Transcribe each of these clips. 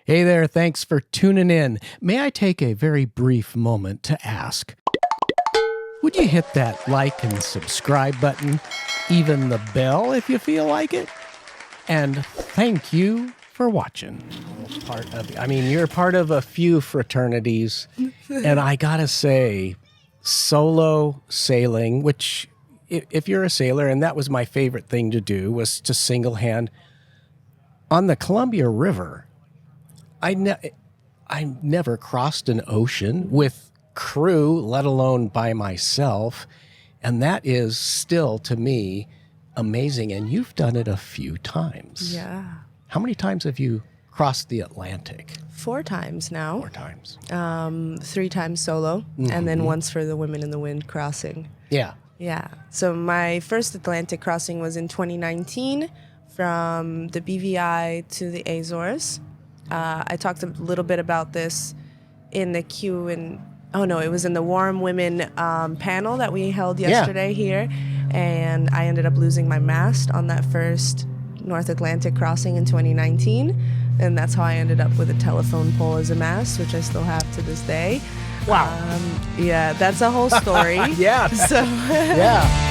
Hey there, thanks for tuning in. May I take a very brief moment to ask, would you hit that like and subscribe button, even the bell if you feel like it? And thank you for watching. You're part of a few fraternities, and I gotta say, solo sailing, which if you're a sailor, and that was my favorite thing to do, was to single hand on the Columbia River. I never crossed an ocean with crew, let alone by myself. And that is still, to me, amazing. And you've done it a few times. Yeah. How many times have you crossed the Atlantic? 4 times now. 4 times. 3 times solo, and then once for the Women in the Wind crossing. Yeah. Yeah. So my first Atlantic crossing was in 2019 from the BVI to the Azores. I talked a little bit about this in the it was in the Wharram Women panel that we held yesterday here. And I ended up losing my mast on that first North Atlantic crossing in 2019. And that's how I ended up with a telephone pole as a mast, which I still have to this day. Wow. Yeah, that's a whole story. Yeah. So Yeah.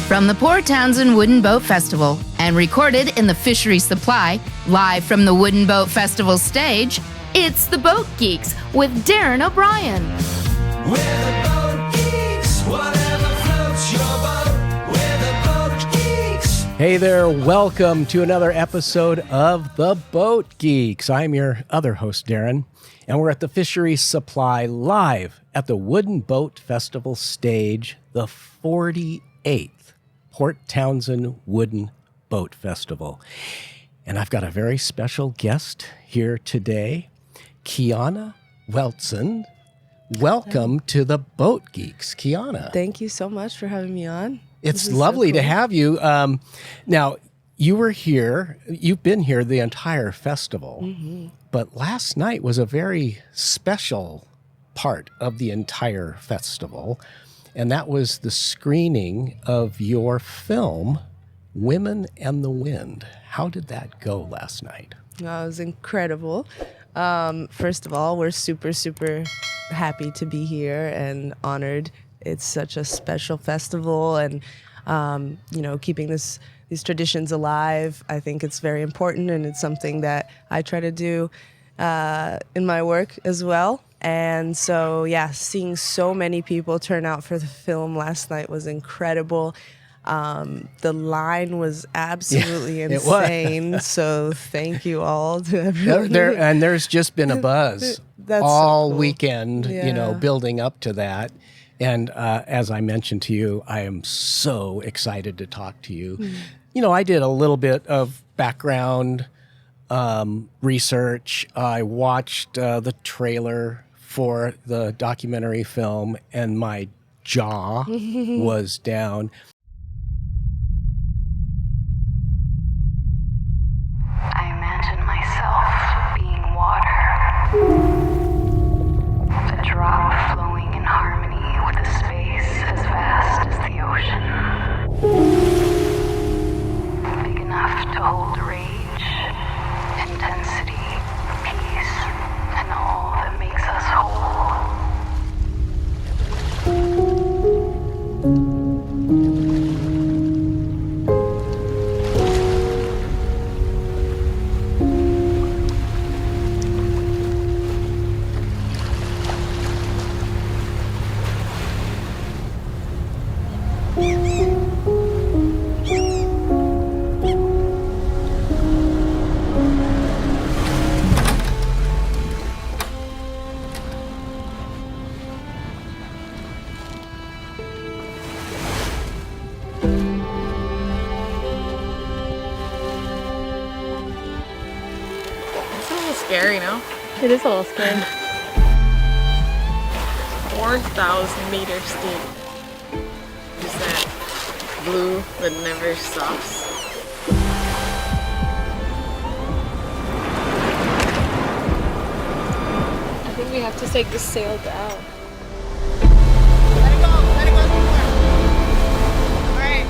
From the Port Townsend Wooden Boat Festival and recorded in the Fisheries Supply, live from the Wooden Boat Festival stage, it's the Boat Geeks with Darren O'Brien. We're the Boat Geeks, whatever floats your boat. We're the Boat Geeks. Hey there, welcome to another episode of the Boat Geeks. I'm your other host, Darren, and we're at the Fisheries Supply live at the Wooden Boat Festival stage, the 48th Port Townsend Wooden Boat Festival. And I've got a very special guest here today, Kiana Weltzien. Welcome to the Boat Geeks, Kiana. thank you so much for having me on. It's This is lovely so to cool. have you. Now, you were here. You've been here the entire festival. But last night was a very special part of the entire festival. And that was the screening of your film, Women and the Wind. How did that go last night? It was incredible. First of all, we're super, super happy to be here and honored. It's such a special festival, and keeping these traditions alive, I think it's very important, and it's something that I try to do in my work as well. And so, seeing so many people turn out for the film last night was incredible. The line was absolutely insane. So thank you all to everyone. There's just been a buzz That's all so cool. weekend, Yeah. building up to that. And as I mentioned to you, I am so excited to talk to you. I did a little bit of background research. I watched the trailer for the documentary film, and my jaw was down. I imagine myself being water, a drop flowing in harmony with a space as vast as the ocean. Big enough to hold rage, intensity, peace, and all that makes us whole. Scary, no? It is a little scary. 4,000 meters deep. Just that blue that never stops. I think we have to take the sail down. Let it go somewhere. Alright.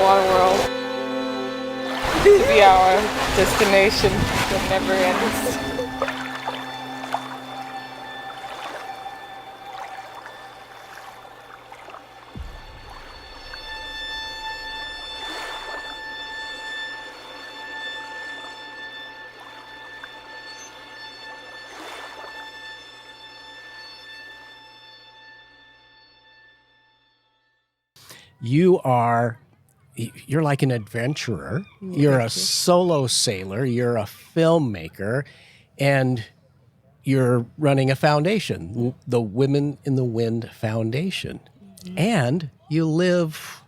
water world. See our destination that never ends. You're like an adventurer. You're a solo sailor. You're a filmmaker, and you're running a foundation, the Women in the Wind Foundation. And you live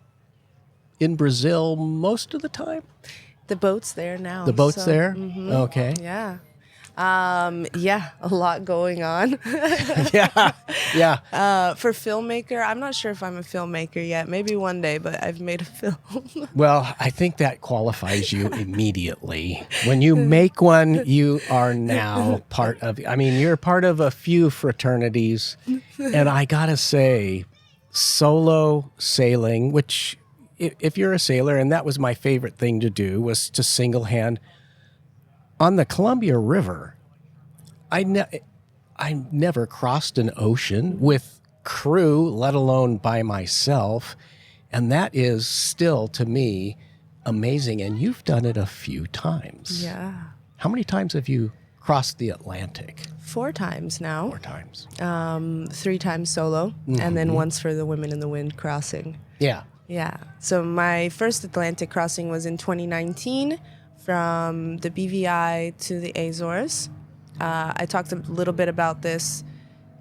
in Brazil most of the time? The boat's there now. The boat's so- there? Mhm. Okay. Yeah. Yeah, a lot going on. Yeah. Yeah. For filmmaker, I'm not sure if I'm a filmmaker yet. Maybe one day, but I've made a film. Well, I think that qualifies you immediately. When you make one, you are now part of, I mean, you're part of a few fraternities. And I gotta say, solo sailing, which if you're a sailor, and that was my favorite thing to do, was to single hand on the Columbia River. I never crossed an ocean with crew, let alone by myself. And that is still, to me, amazing. And you've done it a few times. Yeah. How many times have you crossed the Atlantic? 4 times now. 4 times. 3 times solo, and then once for the Women in the Wind crossing. Yeah. Yeah. So my first Atlantic crossing was in 2019 from the BVI to the Azores. I talked a little bit about this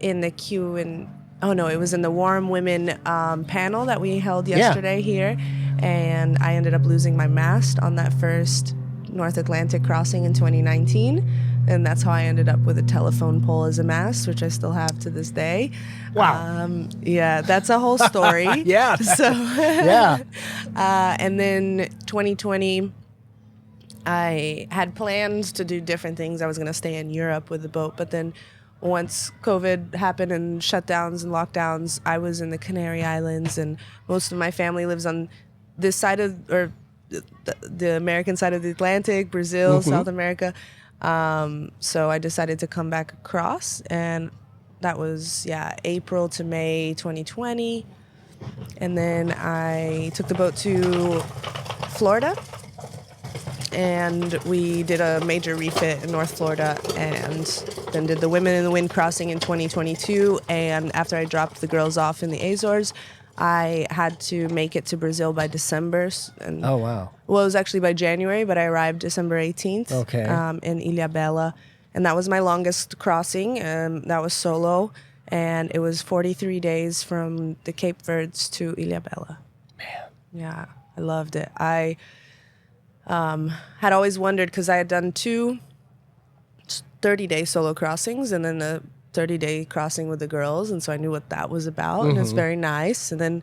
in the it was in the Wharram Women panel that we held yesterday here. And I ended up losing my mast on that first North Atlantic crossing in 2019. And that's how I ended up with a telephone pole as a mast, which I still have to this day. Wow. Yeah, that's a whole story. Yeah. So, Yeah. and then 2020, I had plans to do different things. I was going to stay in Europe with the boat, but then once COVID happened and shutdowns and lockdowns, I was in the Canary Islands, and most of my family lives on this side of, or the American side of the Atlantic, Brazil, South America. So I decided to come back across, and that was, April to May 2020. And then I took the boat to Florida, and we did a major refit in North Florida, and then did the Women in the Wind crossing in 2022. And after I dropped the girls off in the Azores, I had to make it to Brazil by December. And, Oh, wow. well, it was actually by January, but I arrived December 18th Okay. in Ilha Bela. And that was my longest crossing. That was solo. And it was 43 days from the Cape Verdes to Ilha Bela. Man. Yeah, I loved it. I had always wondered, because I had done 2 30-day solo crossings and then a 30-day crossing with the girls, and so I knew what that was about, and it's very nice. And then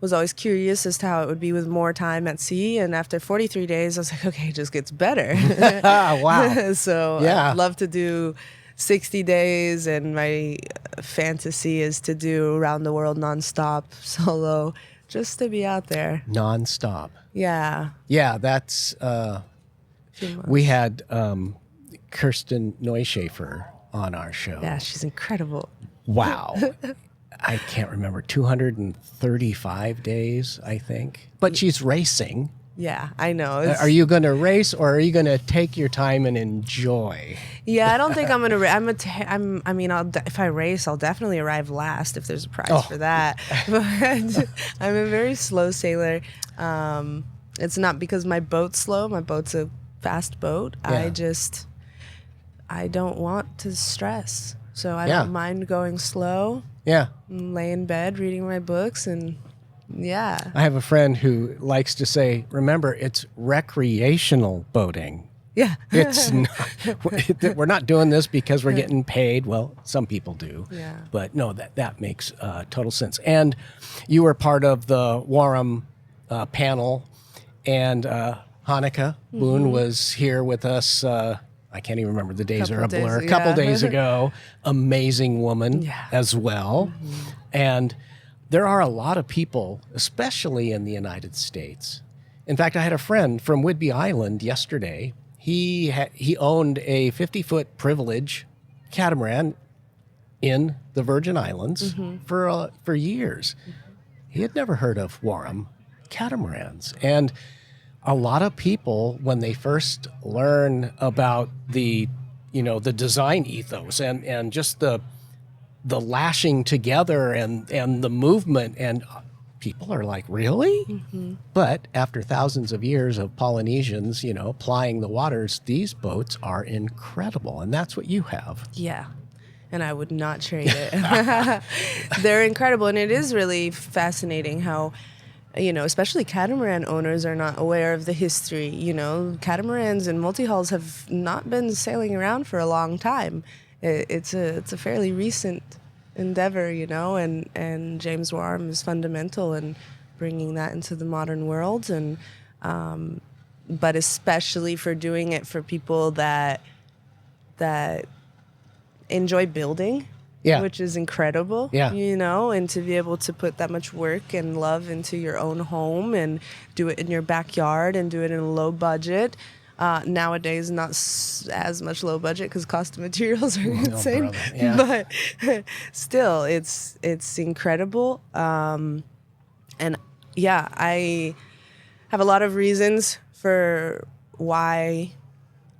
was always curious as to how it would be with more time at sea. And after 43 days, I was like, okay, it just gets better. Wow. So Yeah. I'd love to do 60 days, and my fantasy is to do around the world nonstop solo, just to be out there. Nonstop. Yeah. Yeah, that's, we had Kirsten Neuschafer on our show. Yeah, she's incredible. Wow. I can't remember, 235 days, I think. But she's racing. Yeah, I know. Are you going to race, or are you going to take your time and enjoy? Yeah, I don't think I'm gonna. If I race, I'll definitely arrive last if there's a prize for that. But I'm a very slow sailor. It's not because my boat's slow. My boat's a fast boat. Yeah. I don't want to stress, so I Yeah. don't mind going slow. Yeah. Lay in bed reading my books, and yeah. I have a friend who likes to say, remember, it's recreational boating. Yeah. It's not, we're not doing this because we're getting paid. Well, some people do. Yeah. But no, that makes total sense. And you were part of the Wharram panel, and Hanukkah Boone was here with us. I can't even remember, the days are a blur. A couple days ago. Amazing woman as well. And there are a lot of people, especially in the United States, In fact, I had a friend from Whidbey Island yesterday. He owned a 50-foot privilege catamaran in the Virgin Islands for years. He had never heard of Wharram catamarans. And a lot of people, when they first learn about the design ethos and just the lashing together and the movement, and people are like, really? But after thousands of years of Polynesians, plying the waters, these boats are incredible. And that's what you have. Yeah. And I would not trade it. They're incredible. And it is really fascinating how, especially catamaran owners are not aware of the history. Catamarans and multi-hulls have not been sailing around for a long time. It's a fairly recent endeavor, and James Wharram is fundamental in bringing that into the modern world. And but especially for doing it for people that enjoy building, which is incredible, and to be able to put that much work and love into your own home and do it in your backyard and do it in a low budget. Nowadays, not as much low budget because cost of materials are insane, but still, it's incredible. And I have a lot of reasons for why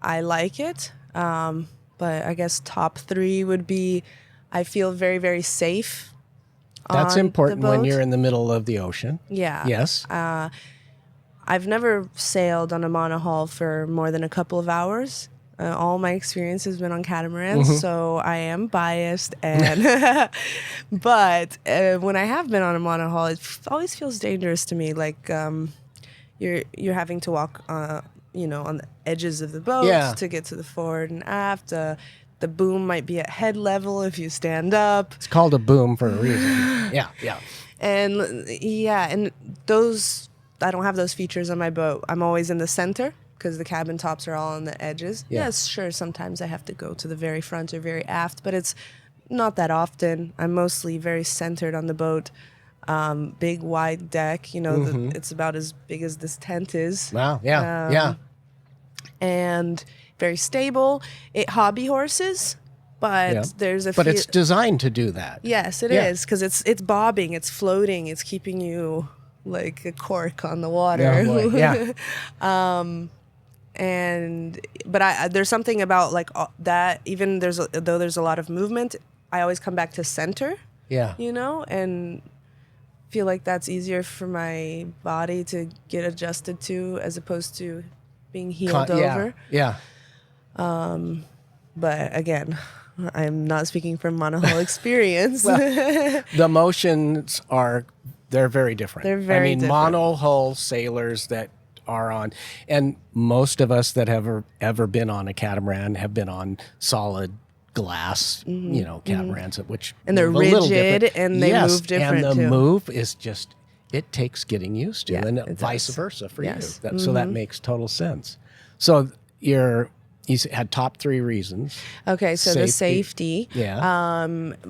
I like it. But I guess top 3 would be I feel very, very safe. That's on important the boat. when you're in the middle of the ocean. Yeah. Yes. I've never sailed on a monohull for more than a couple of hours. All my experience has been on catamarans, so I am biased. And but when I have been on a monohull, it always feels dangerous to me. Like you're having to walk on the edges of the boat to get to the forward and aft. The boom might be at head level if you stand up. It's called a boom for a reason. Yeah. And those, I don't have those features on my boat. I'm always in the center because the cabin tops are all on the edges. Yeah. Yes, sure, sometimes I have to go to the very front or very aft, but it's not that often. I'm mostly very centered on the boat. Big, wide deck, it's about as big as this tent is. Wow, yeah. And very stable. It hobby horses, but there's a But it's designed to do that. Yes, it is, because it's bobbing, it's floating, it's keeping you like a cork on the water. Oh, boy. Yeah. But there's something about like that. Even though there's a lot of movement, I always come back to center. Yeah. And feel like that's easier for my body to get adjusted to, as opposed to being heeled over. Yeah. But again, I'm not speaking from monohull experience. The motions they're very different. They're very different. Monohull sailors that are on, and most of us that have ever been on a catamaran have been on solid glass, catamarans, which and they're move a little rigid different. and they move different and the too. move is just, it takes getting used to, and it vice does. versa for Yes. you. So that makes total sense. So you had top 3 reasons. Okay, so the safety. Yeah.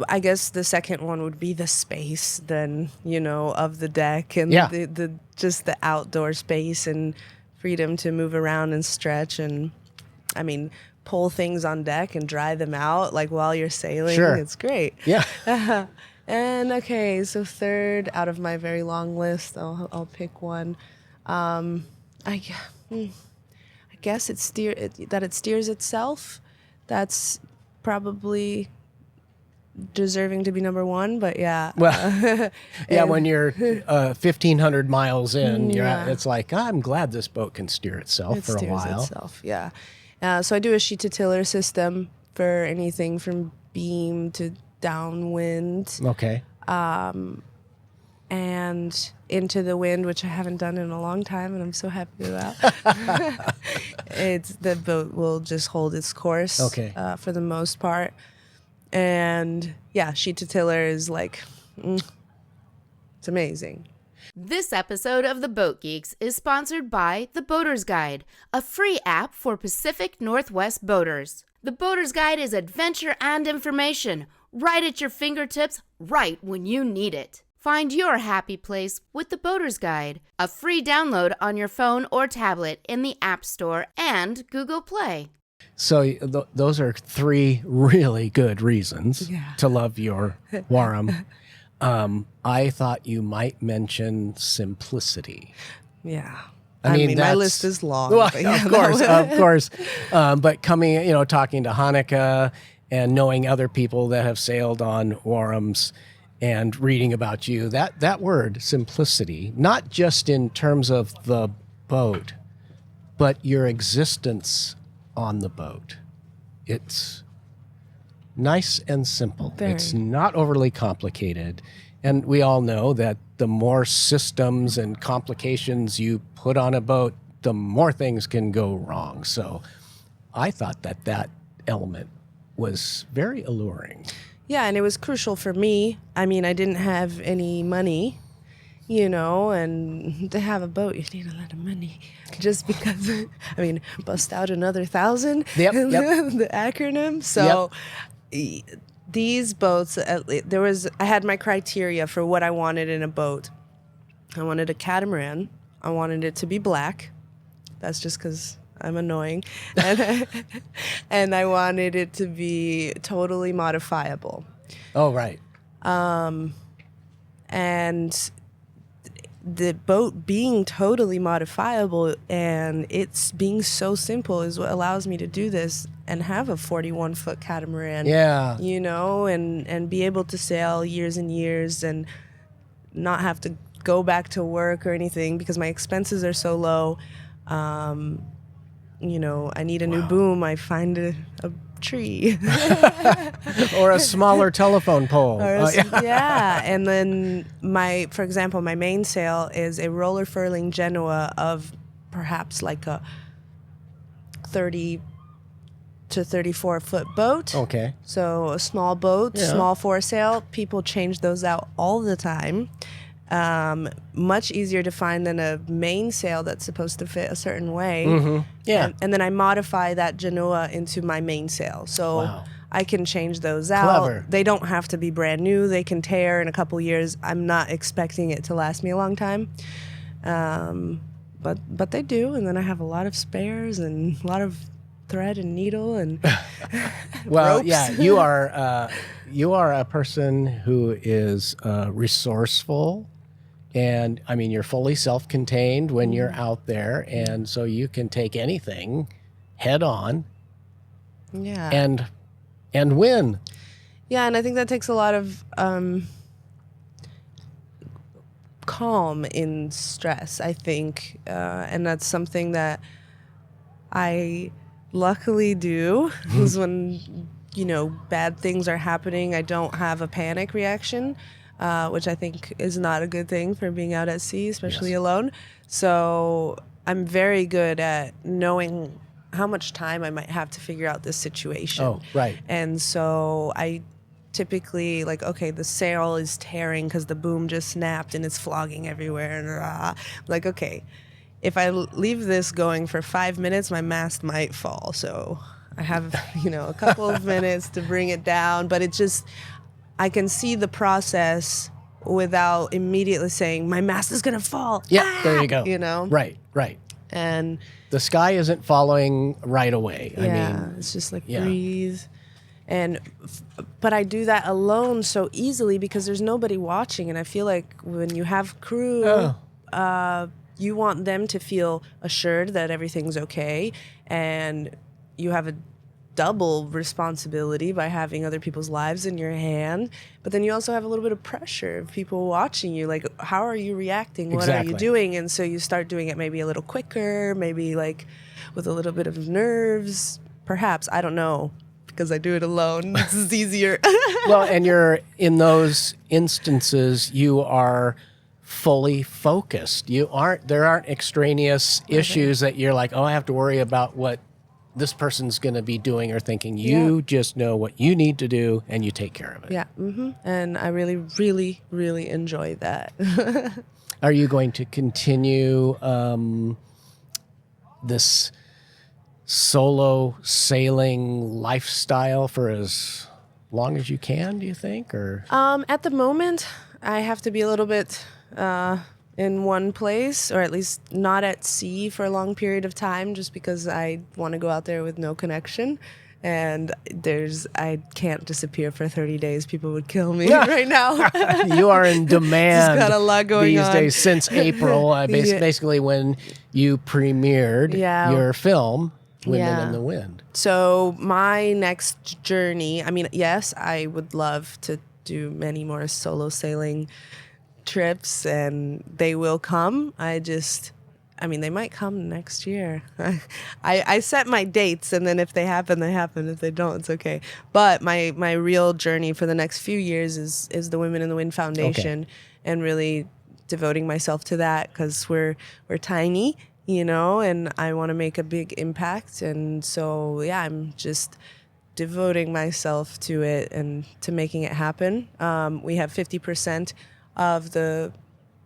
I guess the second one would be the space, then, of the deck and the just the outdoor space and freedom to move around and stretch and, pull things on deck and dry them out like while you're sailing. Sure. It's great. Yeah. And okay, so third out of my very long list, I'll pick one. I guess that it steers itself. That's probably deserving to be number 1, but yeah. Well, when you're 1,500 miles in, it's like, I'm glad this boat can steer itself for a while. It steers itself, yeah. So I do a sheet-to-tiller system for anything from beam to downwind. Okay. And into the wind, which I haven't done in a long time, and I'm so happy about. The boat will just hold its course for the most part. And yeah, sheet-to-tiller is like, it's amazing. This episode of The Boat Geeks is sponsored by The Boater's Guide, a free app for Pacific Northwest boaters. The Boater's Guide is adventure and information, right at your fingertips, right when you need it. Find your happy place with the Boater's Guide, a free download on your phone or tablet in the App Store and Google Play. So those are 3 really good reasons to love your Wharram. I thought you might mention simplicity. Yeah. I mean, my that's- list is long. Well, but yeah, of course. But coming, talking to Hanukkah and knowing other people that have sailed on Wharrams and reading about you, that word, simplicity, not just in terms of the boat, but your existence on the boat. It's nice and simple. Very. It's not overly complicated. And we all know that the more systems and complications you put on a boat, the more things can go wrong. So I thought that element was very alluring. Yeah, and it was crucial for me. I mean, I didn't have any money, and to have a boat, you need a lot of money. Just because, bust out another 1,000, Yep. the acronym. So these boats, I had my criteria for what I wanted in a boat. I wanted a catamaran. I wanted it to be black. That's just because I'm annoying. And I wanted it to be totally modifiable. Oh, right. And the boat being totally modifiable and it's being so simple is what allows me to do this and have a 41-foot catamaran. Yeah. And be able to sail years and years and not have to go back to work or anything because my expenses are so low. I need a new boom. I find a tree. Or a smaller telephone pole. Yeah. And then for example, my mainsail is a roller furling Genoa of perhaps like a 30 to 34-foot boat. Okay. So a small boat, small foresail. People change those out all the time. Much easier to find than a mainsail that's supposed to fit a certain way. Mm-hmm. Yeah. And then I modify that Genoa into my mainsail. So Wow. I can change those out. Clever. They don't have to be brand new. They can tear in a couple years. I'm not expecting it to last me a long time. But they do. And then I have a lot of spares and a lot of thread and needle and Well, ropes. yeah, you are a person who is resourceful. And you're fully self-contained when you're out there, and so you can take anything head on Yeah. and win. Yeah, and I think that takes a lot of calm in stress, I think. And that's something that I luckily do, is when, bad things are happening, I don't have a panic reaction. Which I think is not a good thing for being out at sea, especially alone. So I'm very good at knowing how much time I might have to figure out this situation. Oh, right. And so I typically the sail is tearing because the boom just snapped and it's flogging everywhere. And okay, if I leave this going for 5 minutes, my mast might fall. So I have, a couple of minutes to bring it down, but I can see the process without immediately saying, my mast is going to fall. Yeah, there you go. Right. And The sky isn't falling right away. it's just breathe. But I do that alone so easily because there's nobody watching. And I feel like when you have crew, you want them to feel assured that everything's okay. And you have a double responsibility by having other people's lives in your hand, but then you also have a little bit of pressure of people watching you, how are you reacting, what are you doing? And so you start doing it maybe a little quicker, maybe with a little bit of nerves, perhaps, I don't know, because I do it alone. This is easier. Well, and you're in those instances, you are fully focused. There aren't extraneous issues that you're like, I have to worry about what this person's going to be doing or thinking. You just know what you need to do and you take care of it. Yeah. Mm-hmm. And I really, really, really enjoy that. Are you going to continue this solo sailing lifestyle for as long as you can, do you think? Or At the moment, I have to be a little bit in one place, or at least not at sea for a long period of time, just because I want to go out there with no connection. And I can't disappear for 30 days. People would kill me right now. you are in demand Just got a lot going these on. days since April, basically when you premiered your film, Women in the Wind. So my next journey, I mean, yes, I would love to do many more solo sailing trips, and they will come. They might come next year. I set my dates, and then if they happen, they happen. If they don't, it's okay. But my real journey for the next few years is the Women in the Wind Foundation, and really devoting myself to that, because we're tiny, and I want to make a big impact. And so, I'm just devoting myself to it and to making it happen. We have 50% of the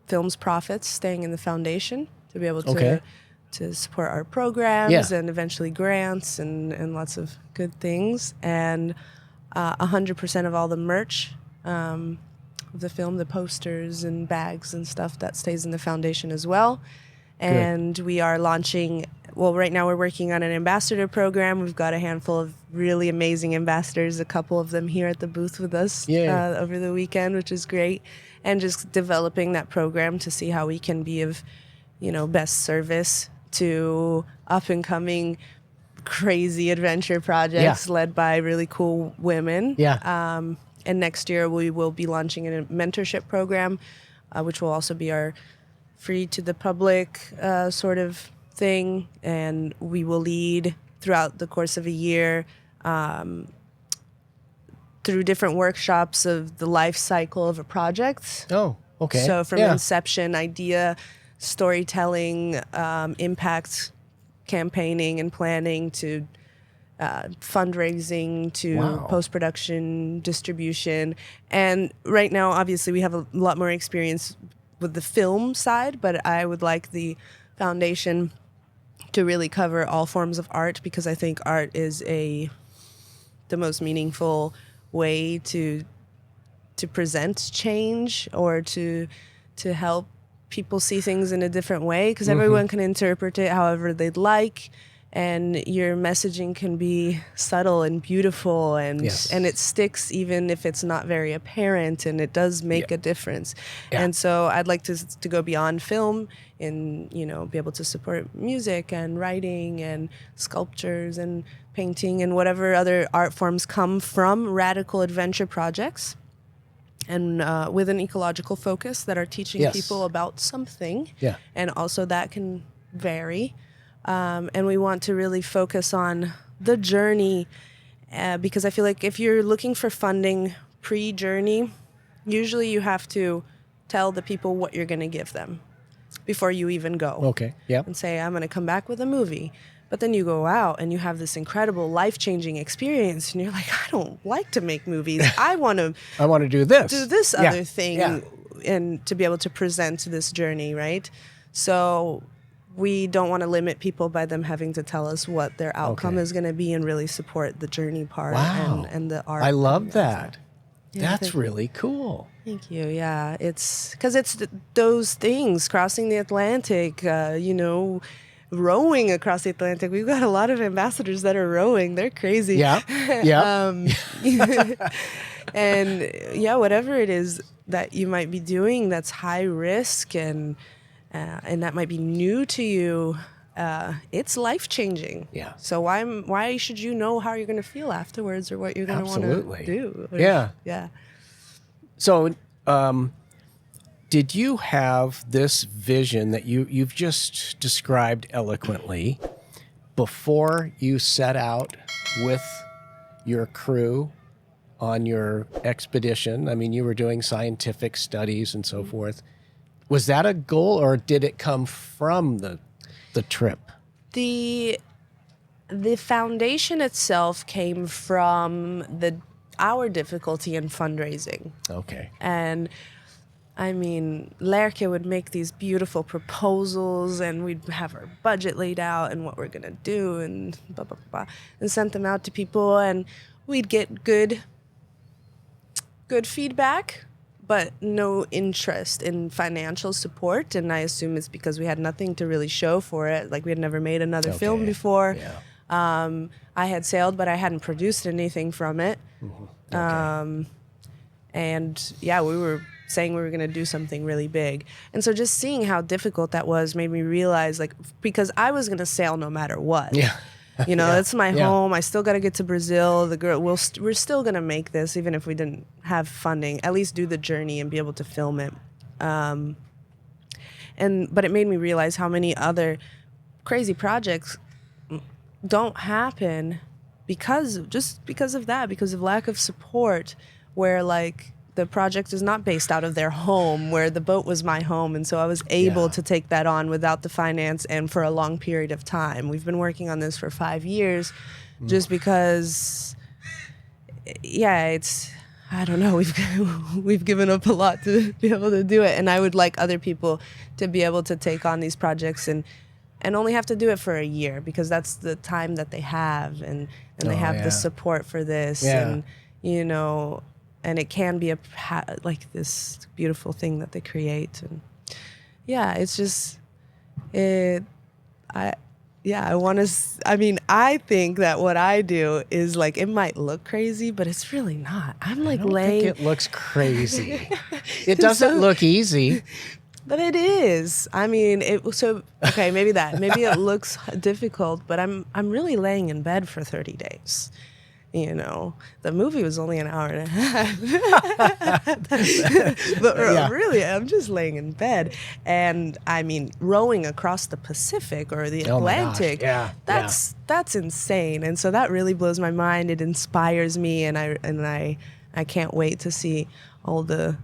film's profits staying in the foundation, to be able to support our programs and eventually grants and lots of good things. And 100% of all the merch of the film, the posters and bags and stuff, that stays in the foundation as well. And we are launching, right now we're working on an ambassador program. We've got a handful of really amazing ambassadors, a couple of them here at the booth with us over the weekend, which is great. And just developing that program to see how we can be of best service to up-and-coming crazy adventure projects led by really cool women. And next year we will be launching a mentorship program, which will also be our free to the public sort of thing. And we will lead throughout the course of a year through different workshops of the life cycle of a project. Oh, okay. So from inception, idea, storytelling, impact campaigning and planning, to fundraising, to post-production, distribution. And right now, obviously, we have a lot more experience with the film side, but I would like the foundation to really cover all forms of art, because I think art is the most meaningful way to present change, or to help people see things in a different way, because everyone can interpret it however they'd like, and your messaging can be subtle and beautiful, and it sticks even if it's not very apparent, and it does make a difference. And so I'd like to go beyond film and be able to support music and writing and sculptures and painting and whatever other art forms come from radical adventure projects, and with an ecological focus, that are teaching people about something. And also that can vary. And we want to really focus on the journey, because I feel like if you're looking for funding pre-journey, usually you have to tell the people what you're going to give them before you even go. And say, I'm going to come back with a movie. But then you go out and you have this incredible life-changing experience, and you're like, I don't like to make movies. I want to do this other thing, and to be able to present this journey, right? So we don't want to limit people by them having to tell us what their outcome is going to be, and really support the journey part and the art. I love that. That's really cool. Thank you. Yeah, it's because it's those things, crossing the Atlantic, rowing across the Atlantic. We've got a lot of ambassadors that are rowing. They're crazy. And whatever it is that you might be doing that's high risk and that might be new to you, it's life-changing. So why should you know how you're going to feel afterwards, or what you're going to want to do? So did you have this vision that you've just described eloquently before you set out with your crew on your expedition? I mean, you were doing scientific studies and so forth. Was that a goal, or did it come from the trip? The foundation itself came from our difficulty in fundraising. And I mean, Lerke would make these beautiful proposals, and we'd have our budget laid out and what we're going to do, and blah, blah, blah, and sent them out to people, and we'd get good good feedback, but no interest in financial support. And I assume it's because we had nothing to really show for it. Like, we had never made another film before. Yeah. I had sailed, but I hadn't produced anything from it. Okay. And yeah, we were saying we were going to do something really big. And so just seeing how difficult that was made me realize, like, because I was going to sail no matter what. Yeah. You know, Yeah. it's my home. I still got to get to Brazil. The girl, we're still going to make this, even if we didn't have funding, at least do the journey and be able to film it. But it made me realize how many other crazy projects don't happen because of that, because of lack of support, where like the project is not based out of their home, where the boat was my home. And so I was able to take that on without the finance and for a long period of time. We've been working on this for 5 years just because, I don't know, we've given up a lot to be able to do it. And I would like other people to be able to take on these projects and only have to do it for a year, because that's the time that they have, and they have the support for this. And, you know, and it can be like this beautiful thing that they create. And it's just, I think that what I do is like, it might look crazy, but it's really not. I'm like I don't think it looks crazy. It doesn't look easy. But it is. I mean, maybe it looks difficult, but I'm really laying in bed for 30 days. You know, the movie was only an hour and a half. But really, I'm just laying in bed. And I mean, rowing across the Pacific or the Atlantic, that's insane. And so that really blows my mind. It inspires me, and I can't wait to see all the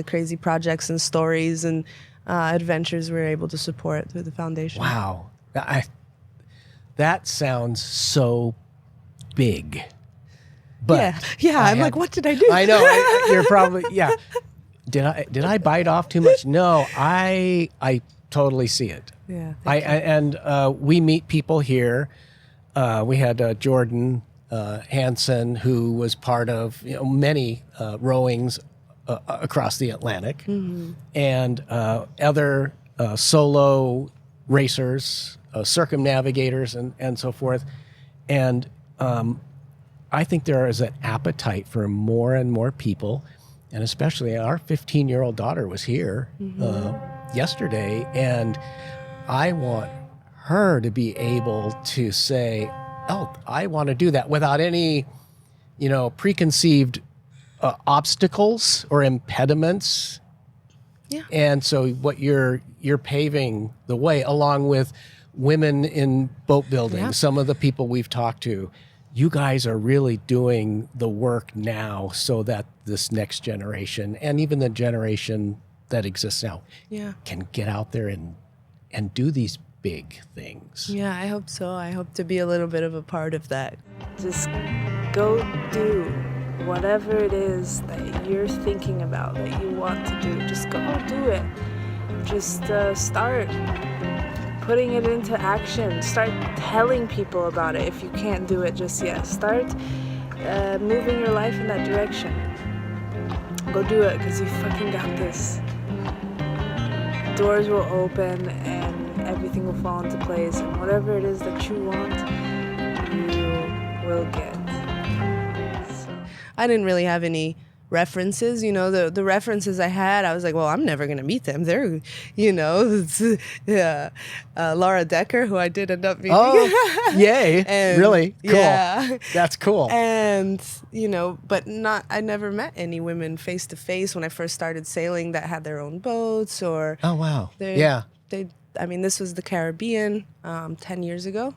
crazy projects and stories and adventures we're able to support through the foundation. Wow. That sounds so big. But I'm like, what did I do? I know. You're probably, Did I bite off too much? No, I totally see it. Yeah. We meet people here. We had Jordan Hansen, who was part of many rowings across the Atlantic, and other solo racers, circumnavigators, and so forth. And I think there is an appetite for more and more people, and especially our 15-year-old daughter was here yesterday, and I want her to be able to say, oh, I want to do that without any, preconceived obstacles or impediments. Yeah. And so what you're paving the way, along with women in boat building, some of the people we've talked to, you guys are really doing the work now so that this next generation, and even the generation that exists now, can get out there and do these big things. Yeah, I hope so. I hope to be a little bit of a part of that. Just go do whatever it is that you're thinking about, that you want to do. Just go do it. Just start putting it into action. Start telling people about it if you can't do it just yet. Start moving your life in that direction. Go do it, because you fucking got this. Doors will open and everything will fall into place, and whatever it is that you want, you will get. So, I didn't really have any references, the references I had, I was like, well, I'm never going to meet them. They're, Laura Decker, who I did end up meeting. Oh, yay. And, really? Cool. Yeah. That's cool. And, but I never met any women face to face when I first started sailing that had their own boats or. Oh, wow. This was the Caribbean 10 years ago,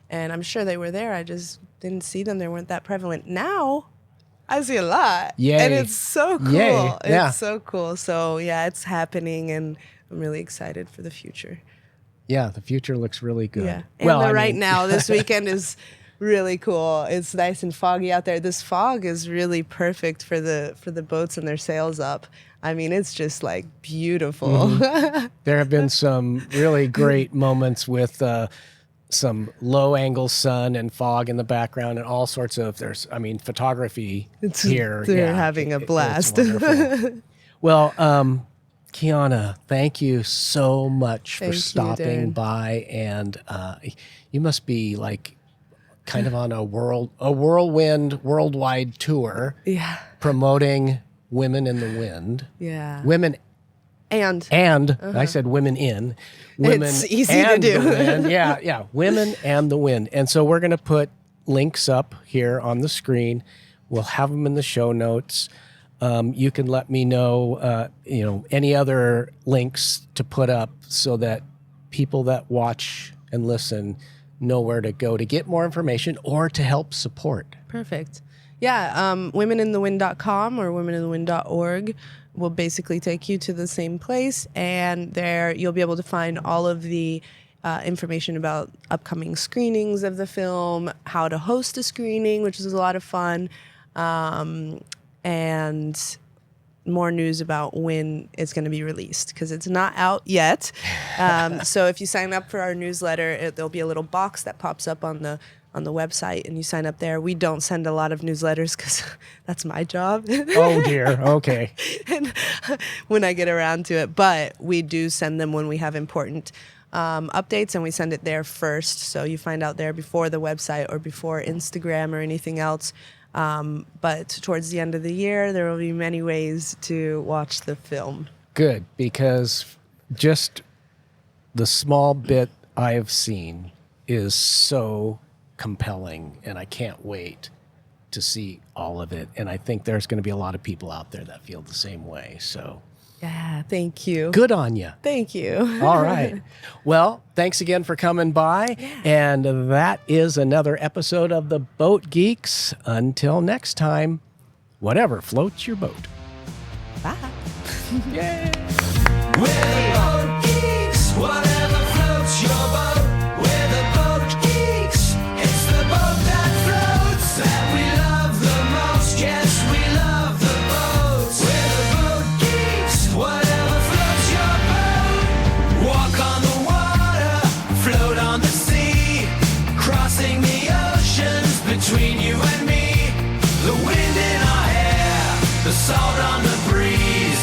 and I'm sure they were there. I just didn't see them. They weren't that prevalent. Now, I see a lot. Yay. And it's so cool. Yay. Yeah. It's so cool. So, it's happening, and I'm really excited for the future. Yeah, the future looks really good. Yeah. And now, this weekend is really cool. It's nice and foggy out there. This fog is really perfect for the boats and their sails up. I mean, it's just like beautiful. There have been some really great moments with some low angle sun and fog in the background and all sorts of photography here. They're having a it's blast. wonderful. Well, Kiana, thank you so much for Thank you, stopping Darren. by, and you must be like kind of on a whirlwind worldwide tour Yeah. promoting women in the wind. Yeah. Women And I said women in. Women It's easy to and do. the wind. Yeah. Women and the wind. And so we're going to put links up here on the screen. We'll have them in the show notes. You can let me know, any other links to put up so that people that watch and listen know where to go to get more information or to help support. Perfect. Yeah, womeninthewind.com or womeninthewind.org will basically take you to the same place, and there you'll be able to find all of the information about upcoming screenings of the film, how to host a screening, which is a lot of fun, and more news about when it's going to be released, because it's not out yet. So if you sign up for our newsletter, there'll be a little box that pops up on the website, and you sign up there. We don't send a lot of newsletters because that's my job. Oh dear. Okay. And when I get around to it, but we do send them when we have important updates, and we send it there first. So you find out there before the website or before Instagram or anything else. But towards the end of the year, there will be many ways to watch the film. Good, because just the small bit I've seen is so compelling, and I can't wait to see all of it. And I think there's going to be a lot of people out there that feel the same way. So Yeah, thank you. good on you. Thank you. All right. Well, thanks again for coming by. And that is another episode of the Boat Geeks. Until next time, whatever floats your boat. Bye. Yay! We're the Boat Geeks, whatever floats your boat. We're the Boat Geeks, it's the boat that floats that we love the most. Yes, we love the boats. We're the Boat Geeks, whatever floats your boat. Walk on the water, float on the sea, crossing the oceans between you and me. The wind in our hair, the salt on the breeze,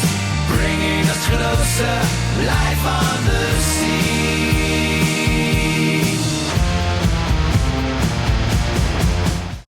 bringing us closer, life on the